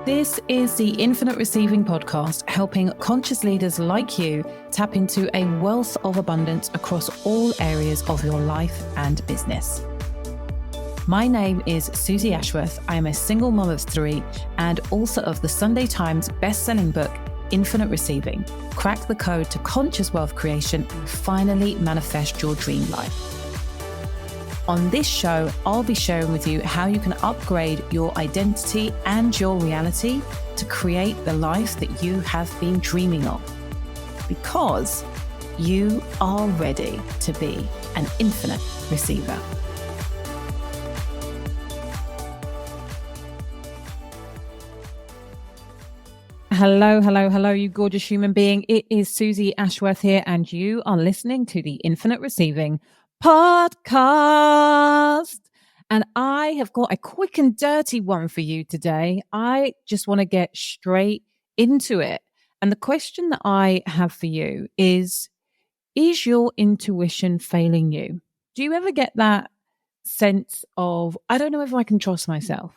This is the Infinite Receiving Podcast, helping conscious leaders like you tap into a wealth of abundance across all areas of your life and business. My name is Susie Ashworth. I am a single mom of 3 and author of the Sunday Times best-selling book, Infinite Receiving. Crack the code to conscious wealth creation and finally manifest your dream life. On this show, I'll be sharing with you how you can upgrade your identity and your reality to create the life that you have been dreaming of. Because you are ready to be an infinite receiver. Hello, you gorgeous human being. It is Susie Ashworth here, and you are listening to the Infinite Receiving Podcast. And I have got a quick and dirty one for you today. I just want to get straight into it. And the question that I have for you is your intuition failing you? Do you ever get that sense of, I don't know if I can trust myself?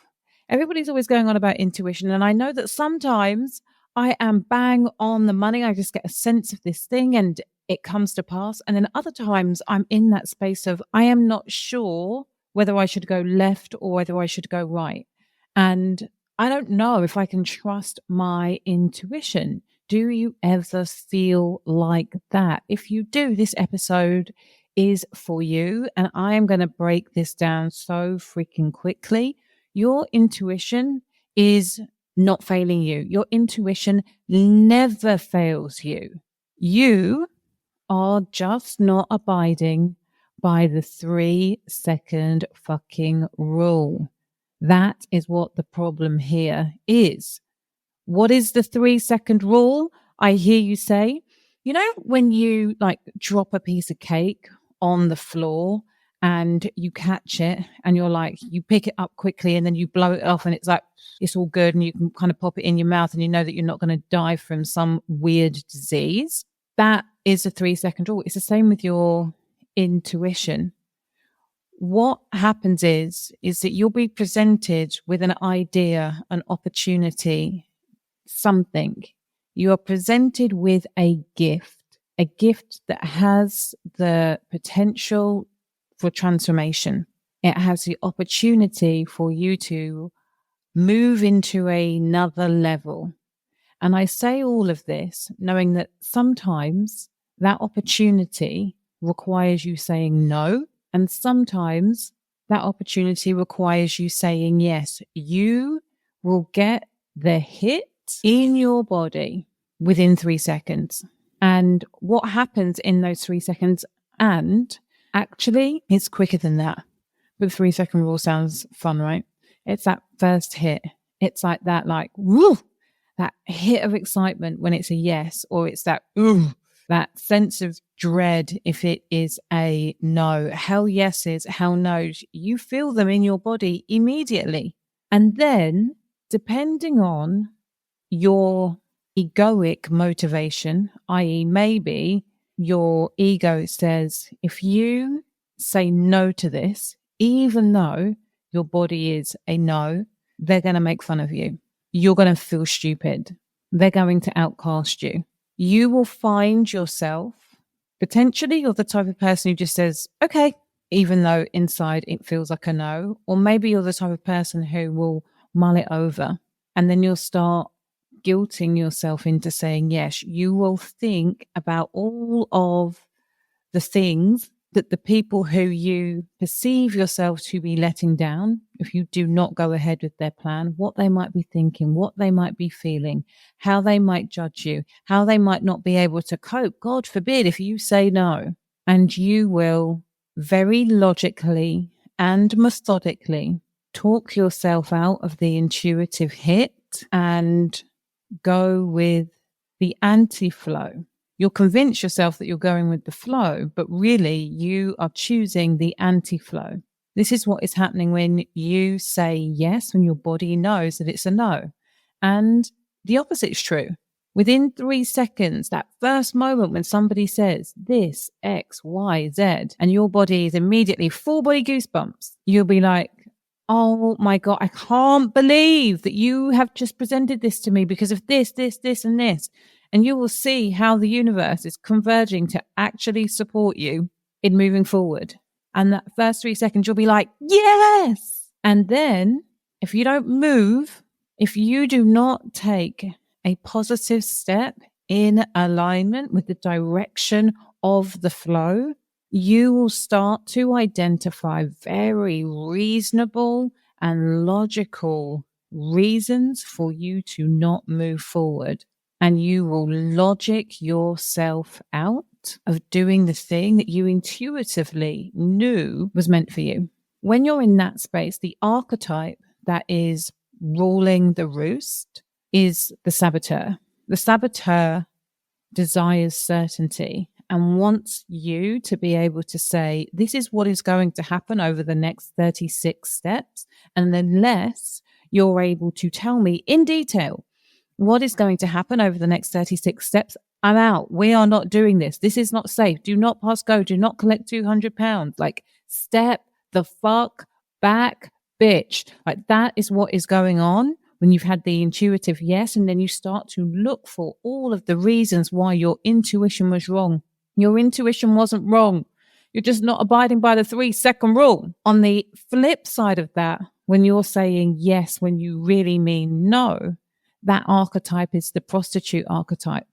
Everybody's always going on about intuition. And I know that sometimes I am bang on the money. I just get a sense of this thing and it comes to pass. And then other times I'm in that space of, I am not sure whether I should go left or whether I should go right. And I don't know if I can trust my intuition. Do you ever feel like that? If you do, this episode is for you. And I am going to break this down so freaking quickly. Your intuition is not failing you. Your intuition never fails you. You are just not abiding by the 3-second fucking rule. That is what the problem here is. What is the 3-second rule? I hear you say, you know, when you drop a piece of cake on the floor and you catch it and you're like, you pick it up quickly and then you blow it off and it's like, it's all good and you can kind of pop it in your mouth and you know that you're not going to die from some weird disease. That is a 3-second rule. It's the same with your intuition. What happens is that you'll be presented with an idea, an opportunity, something. You are presented with a gift that has the potential for transformation. It has the opportunity for you to move into another level. And I say all of this knowing that sometimes that opportunity requires you saying no, and sometimes that opportunity requires you saying yes. You will get the hit in your body within 3 seconds. And what happens in those 3 seconds, and actually it's quicker than that. But the 3-second rule sounds fun, right? It's that first hit. It's like that, woo, that hit of excitement when it's a yes, or it's that, ooh, that sense of dread if it is a no. Hell yeses, hell no's. You feel them in your body immediately. And then, depending on your egoic motivation, i.e. maybe your ego says, if you say no to this, even though your body is a no, they're going to make fun of you. You're going to feel stupid. They're going to outcast you. You will find yourself, potentially you're the type of person who just says, okay, even though inside it feels like a no. Or maybe you're the type of person who will mull it over. And then you'll start guilting yourself into saying yes. You will think about all of the things that the people who you perceive yourself to be letting down, if you do not go ahead with their plan, what they might be thinking, what they might be feeling, how they might judge you, how they might not be able to cope, God forbid, if you say no. And you will very logically and methodically talk yourself out of the intuitive hit and go with the anti-flow. You'll convince yourself that you're going with the flow, but really you are choosing the anti-flow. This is what is happening when you say yes, when your body knows that it's a no. And the opposite is true. Within 3 seconds, that first moment when somebody says this, X, Y, Z, and your body is immediately full body goosebumps, you'll be like, oh my God, I can't believe that you have just presented this to me because of this, this, this, and this. And you will see how the universe is converging to actually support you in moving forward. And that first 3 seconds, you'll be like, yes. And then if you don't move, if you do not take a positive step in alignment with the direction of the flow, you will start to identify very reasonable and logical reasons for you to not move forward. And you will logic yourself out of doing the thing that you intuitively knew was meant for you. When you're in that space, the archetype that is ruling the roost is the saboteur. The saboteur desires certainty and wants you to be able to say, this is what is going to happen over the next 36 steps. And unless you're able to tell me in detail what is going to happen over the next 36 steps, I'm out. We are not doing this. This is not safe. Do not pass go. Do not collect £200. Like, step the fuck back, bitch. Like, that is what is going on when you've had the intuitive yes, and then you start to look for all of the reasons why your intuition was wrong. Your intuition wasn't wrong. You're just not abiding by the 3-second rule. On the flip side of that, when you're saying yes when you really mean no, that archetype is the prostitute archetype,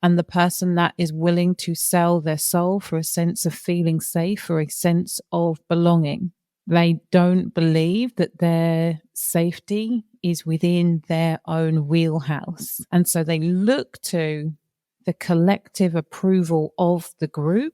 and the person that is willing to sell their soul for a sense of feeling safe, for a sense of belonging. They don't believe that their safety is within their own wheelhouse. And so they look to the collective approval of the group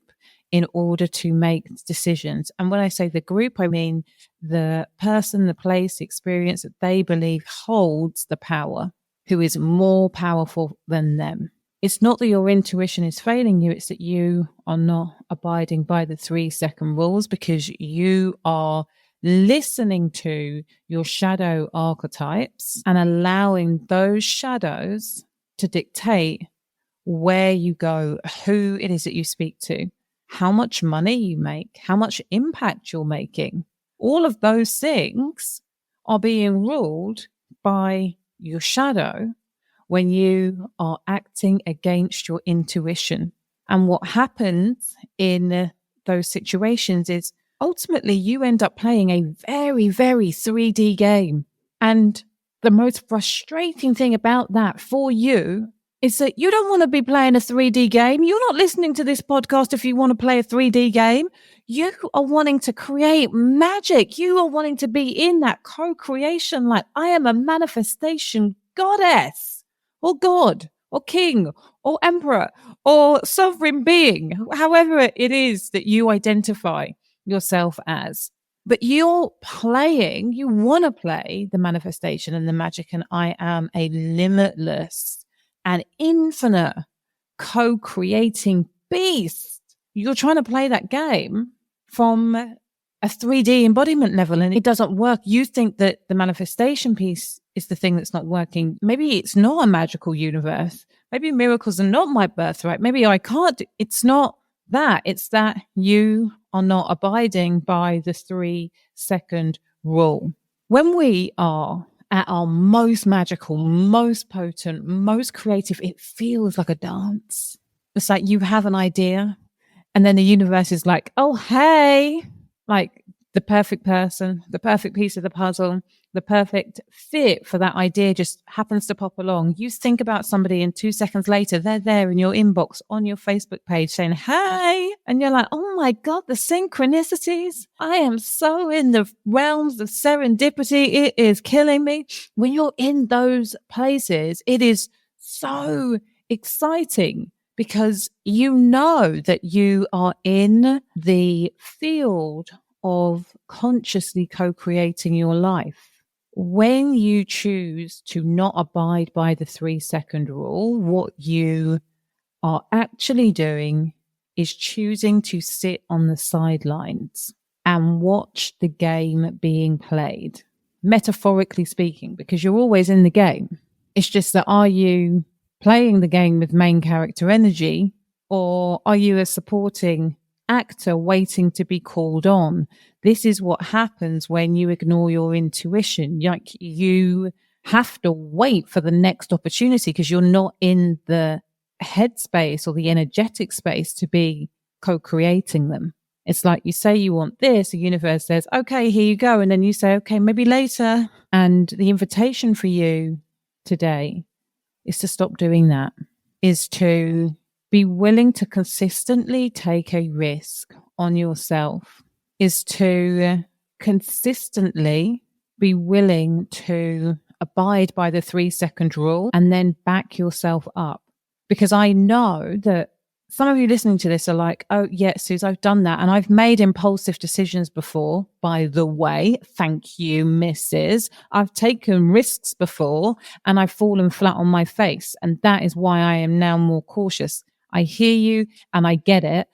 in order to make decisions. And when I say the group, I mean the person, the place, the experience that they believe holds the power, who is more powerful than them. It's not that your intuition is failing you, it's that you are not abiding by the 3-second rules because you are listening to your shadow archetypes and allowing those shadows to dictate where you go, who it is that you speak to, how much money you make, how much impact you're making. All of those things are being ruled by your shadow when you are acting against your intuition. And what happens in those situations is ultimately you end up playing a very, very 3D game. And the most frustrating thing about that for you is that you don't want to be playing a 3D game. You're not listening to this podcast if you want to play a 3D game. You are wanting to create magic. You are wanting to be in that co-creation, like, I am a manifestation goddess or god or king or emperor or sovereign being, however it is that you identify yourself as. But you're playing, you want to play the manifestation and the magic, and I am a limitless and infinite co-creating beast. You're trying to play that game from a 3D embodiment level, and it doesn't work. You think that the manifestation piece is the thing that's not working. Maybe it's not a magical universe. Maybe miracles are not my birthright. Maybe I can't. It's not that. It's that you are not abiding by the 3-second rule. When we are at our most magical, most potent, most creative, it feels like a dance. It's like you have an idea and then the universe is like, oh, hey, like the perfect person, the perfect piece of the puzzle, the perfect fit for that idea just happens to pop along. You think about somebody and 2 seconds later, they're there in your inbox on your Facebook page saying, hey, and you're like, oh my God, the synchronicities. I am so in the realms of serendipity. It is killing me. When you're in those places, it is so exciting because you know that you are in the field of consciously co-creating your life. When you choose to not abide by the 3-second rule, what you are actually doing is choosing to sit on the sidelines and watch the game being played, metaphorically speaking, because you're always in the game. It's just that, are you playing the game with main character energy, or are you a supporting actor waiting to be called on. This is what happens when you ignore your intuition. Like, you have to wait for the next opportunity because you're not in the headspace or the energetic space to be co-creating them. It's like you say you want this, the universe says, okay, here you go. And then you say, okay, maybe later. And the invitation for you today is to stop doing that, is to be willing to consistently take a risk on yourself, is to consistently be willing to abide by the 3-second rule and then back yourself up. Because I know that some of you listening to this are like, oh, yeah, Suze, I've done that. And I've made impulsive decisions before, by the way. Thank you, Mrs. I've taken risks before and I've fallen flat on my face. And that is why I am now more cautious. I hear you and I get it.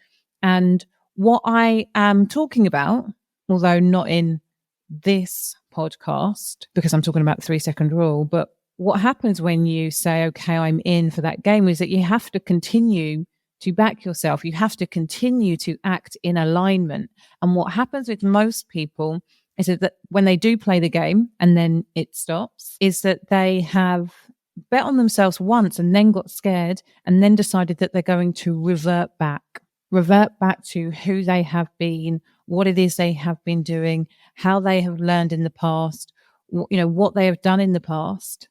And what I am talking about, although not in this podcast, because I'm talking about the 3-second rule, but what happens when you say, okay, I'm in for that game, is that you have to continue to back yourself. You have to continue to act in alignment. And what happens with most people is that when they do play the game and then it stops, is that they have bet on themselves once and then got scared and then decided that they're going to revert back to who they have been, what it is they have been doing, how they have learned in the past, what they have done in the past.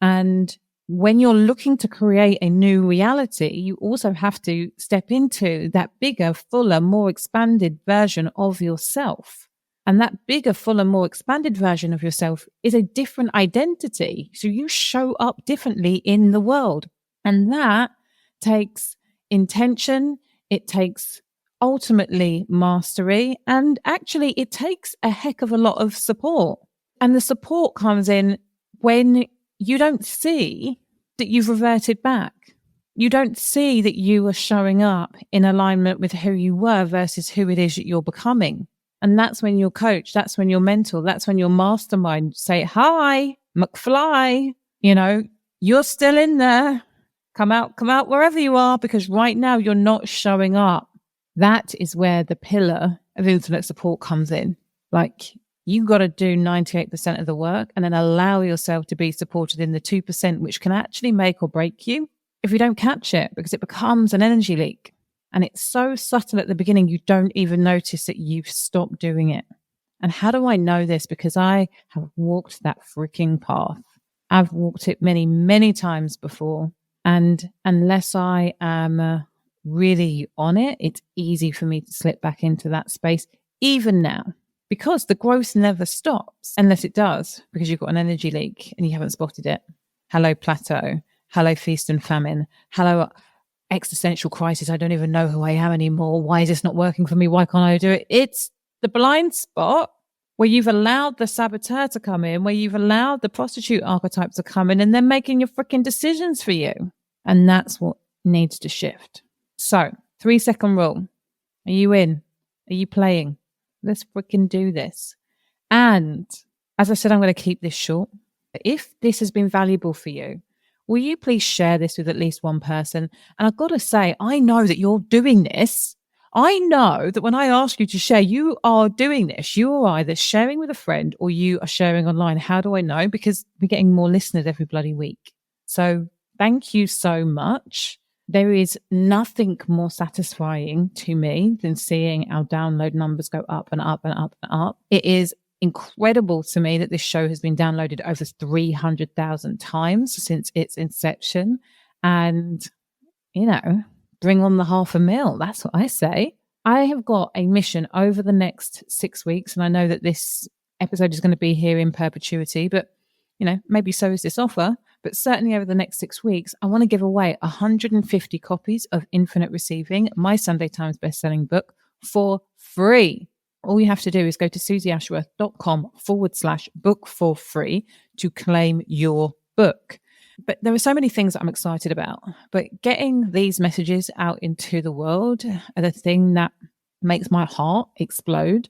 And when you're looking to create a new reality, you also have to step into that bigger, fuller, more expanded version of yourself. And that bigger, fuller, more expanded version of yourself is a different identity. So you show up differently in the world. And that takes intention. It takes ultimately mastery. And actually, it takes a heck of a lot of support. And the support comes in when you don't see that you've reverted back. You don't see that you are showing up in alignment with who you were versus who it is that you're becoming. And that's when your coach, that's when your mentor, that's when your mastermind say, hi, McFly, you're still in there. Come out wherever you are, because right now you're not showing up. That is where the pillar of infinite support comes in. Like, you got to do 98% of the work and then allow yourself to be supported in the 2%, which can actually make or break you if you don't catch it, because it becomes an energy leak. And it's so subtle at the beginning, you don't even notice that you've stopped doing it. And how do I know this? Because I have walked that freaking path. I've walked it many, many times before. And unless I am really on it, it's easy for me to slip back into that space, even now. Because the growth never stops, unless it does, because you've got an energy leak and you haven't spotted it. Hello, plateau. Hello, feast and famine. Hello, existential crisis. I don't even know who I am anymore. Why is this not working for me? Why can't I do it? It's the blind spot where you've allowed the saboteur to come in, where you've allowed the prostitute archetype to come in, and they're making your freaking decisions for you. And that's what needs to shift. So, 3-second rule. Are you in? Are you playing? Let's freaking do this. And as I said, I'm going to keep this short. If this has been valuable for you, will you please share this with at least one person? And I've got to say, I know that you're doing this. I know that when I ask you to share, you are doing this. You are either sharing with a friend or you are sharing online. How do I know? Because we're getting more listeners every bloody week. So thank you so much. There is nothing more satisfying to me than seeing our download numbers go up and up and up and up. It is incredible to me that this show has been downloaded over 300,000 times since its inception. And, bring on the 500,000. That's what I say. I have got a mission over the next 6 weeks. And I know that this episode is going to be here in perpetuity, but, maybe so is this offer. But certainly over the next 6 weeks, I want to give away 150 copies of Infinite Receiving, my Sunday Times bestselling book, for free. All you have to do is go to susieashworth.com/book for free to claim your book. But there are so many things that I'm excited about. But getting these messages out into the world are the thing that makes my heart explode.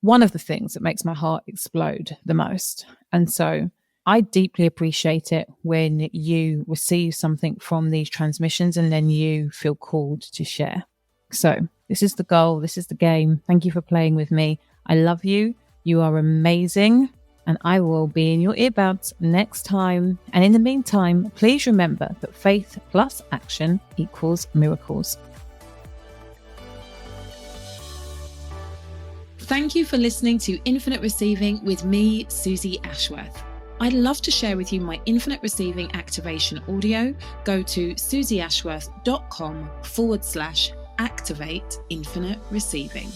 One of the things that makes my heart explode the most. And so I deeply appreciate it when you receive something from these transmissions and then you feel called to share. So This is the goal. This is the game. Thank you for playing with me. I love you. You are amazing. And I will be in your earbuds next time. And in the meantime, please remember that faith plus action equals miracles. Thank you for listening to Infinite Receiving with me, Susie Ashworth. I'd love to share with you my Infinite Receiving activation audio. Go to susieashworth.com/activate infinite receiving.